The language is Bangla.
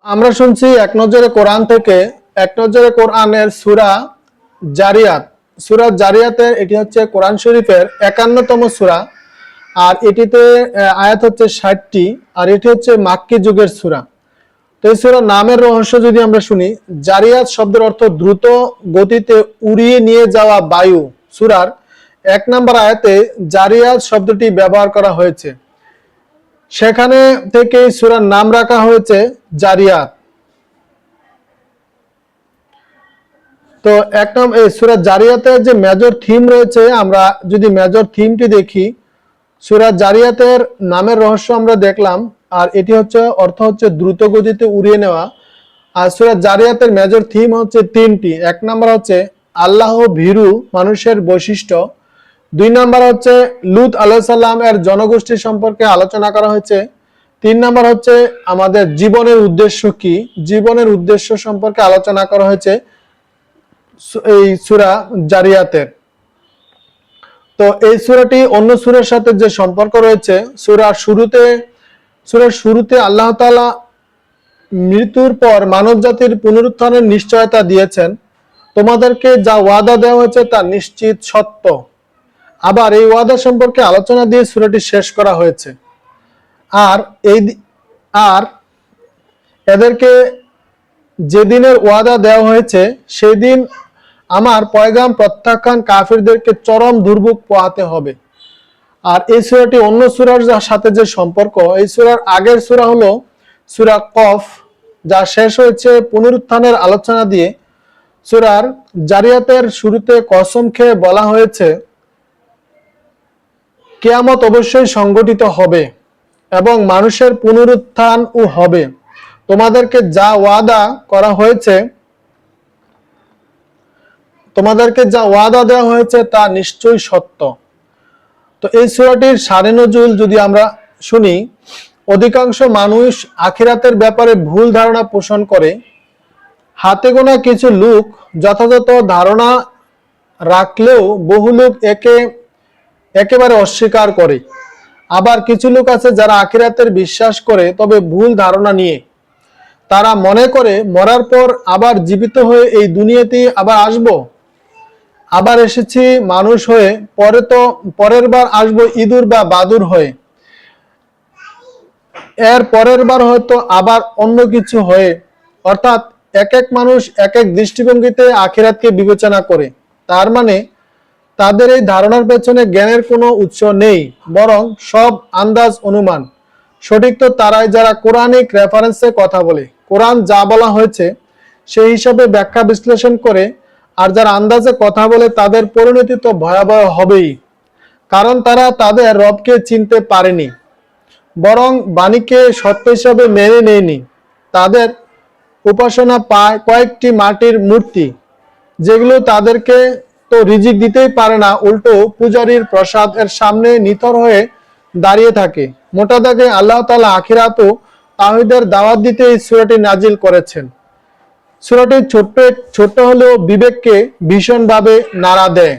আমরা শুনছি এক নজরে কোরআন থেকে এক নজরে কোরআনের সূরা জারিয়াত। সূরা জারিয়াতের এটি হচ্ছে কোরআন শরীফের ৫১তম সূরা, আর এটিতে আয়াত হচ্ছে ৬০টি, আর এটি হচ্ছে মাক্কি যুগের সূরা। তো এই সূরার নামের রহস্য যদি আমরা শুনি, জারিয়াত শব্দের অর্থ দ্রুত গতিতে উড়িয়ে নিয়ে যাওয়া বায়ু। সূরার ১ নম্বর আয়াতে জারিয়াত শব্দটি ব্যবহার করা হয়েছে, সেখানে থেকে সূরার নাম রাখা হয়েছে জারিয়াত। তো এই সূরা জারিয়াতের যে মেজর থিম রয়েছে, আমরা যদি মেজর থিমটি দেখি, সূরা জারিয়াতের নামের রহস্য আমরা দেখলাম, আর এটি হচ্ছে অর্থ হচ্ছে দ্রুত গতিতে উড়িয়ে নেওয়া। আর সূরা জারিয়াতের মেজর থিম হচ্ছে তিনটি। ১ নম্বর হচ্ছে আল্লাহ ভীরু মানুষের বৈশিষ্ট্য। ২ নম্বর হচ্ছে লূত আলাইহিস সালাম এর জনগোষ্ঠী সম্পর্কে আলোচনা করা হয়েছে। ৩ নম্বর হচ্ছে আমাদের জীবনের উদ্দেশ্য কি, জীবনের উদ্দেশ্য সম্পর্কে আলোচনা করা হয়েছে এই সূরা জারিয়াতের। তো এই সূরাটি অন্য সূরার সাথে যে সম্পর্ক রয়েছে, সূরার শুরুতে আল্লাহ তাআলা মৃত্যুর পর মানব জাতির পুনরুত্থানের নিশ্চয়তা দিয়েছেন। তোমাদেরকে যা ওয়াদা দেওয়া হয়েছে তা নিশ্চিত সত্য। আবার এই ওয়াদা সম্পর্কে আলোচনা দিয়ে সূরাটি শেষ করা হয়েছে। আর এদেরকে যেদিনের ওয়াদা দেওয়া হয়েছে সেই দিন আমার পয়গাম প্রত্যাখ্যান কাফিরদেরকে চরম দুর্ভোগ পোহাতে হবে। আর এই সূরাটি অন্য সূরার সাথে যে সম্পর্ক, এই সূরার আগের সূরা হলো সূরা কফ, যা শেষ হয়েছে পুনরুত্থানের আলোচনা দিয়ে। সূরার জারিয়াতের শুরুতে কসম খেয়ে বলা হয়েছে কিয়ামত অবশ্যই সংঘটিত হবে এবং মানুষের পুনরুত্থানও হবে। তোমাদেরকে যা ওয়াদা দেওয়া হয়েছে তা নিশ্চয়ই সত্য। তো এই সূরাটির শানে নজুল যদি আমরা শুনি, অধিকাংশ মানুষ আখিরাতের ব্যাপারে ভুল ধারণা পোষণ করে। হাতে গোনা কিছু লোক যথাযথ ধারণা রাখলেও বহু লোক একেবারে অস্বীকার করে। আবার কিছু লোক আছে যারা আখিরাতের বিশ্বাস করে, তবে ভুল ধারণা নিয়ে। তারা মনে করে মরার পর আবার জীবিত হয়ে এই দুনিয়াতেই আবার আসব, আবার এসেছি মানুষ হয়ে, পরের বার আসবো ইঁদুর বা বাদুর হয়ে, এর পরের বার হয়তো আবার অন্য কিছু হয়ে। অর্থাৎ এক এক মানুষ এক এক দৃষ্টিভঙ্গিতে আখিরাতকে বিবেচনা করে। তার মানে তাদের এই ধারণার পেছনে জ্ঞানের কোনো উৎস নেই, বরং সব আন্দাজ অনুমান। সঠিক তো তারাই যারা কোরআনিক রেফারেন্সে কথা বলে, কোরআন যা বলা হয়েছে সেই হিসাবে ব্যাখ্যা বিশ্লেষণ করে। আর যারা আন্দাজে কথা বলে তাদের পরিণতি তো ভয়াবহ হবেই, কারণ তারা তাদের রবকে চিনতে পারেনি, বরং বাণীকে সত্য হিসাবে মেনে নেয়নি। তাদের উপাসনা পায় কয়েকটি মাটির মূর্তি, যেগুলো তাদেরকে তো রিজিক দিতেই পারে না, উল্টো পূজারীর প্রসাদ এর সামনে নিথর হয়ে দাঁড়িয়ে থাকে। মোটা দাগে আল্লাহ তাআলা আখিরাত ও তাওহীদের দাওয়াত দিতে এই সূরাটি নাজিল করেছেন। সূরাটি ছোট্ট হলেও বিবেককে ভীষণভাবে নাড়া দেয়।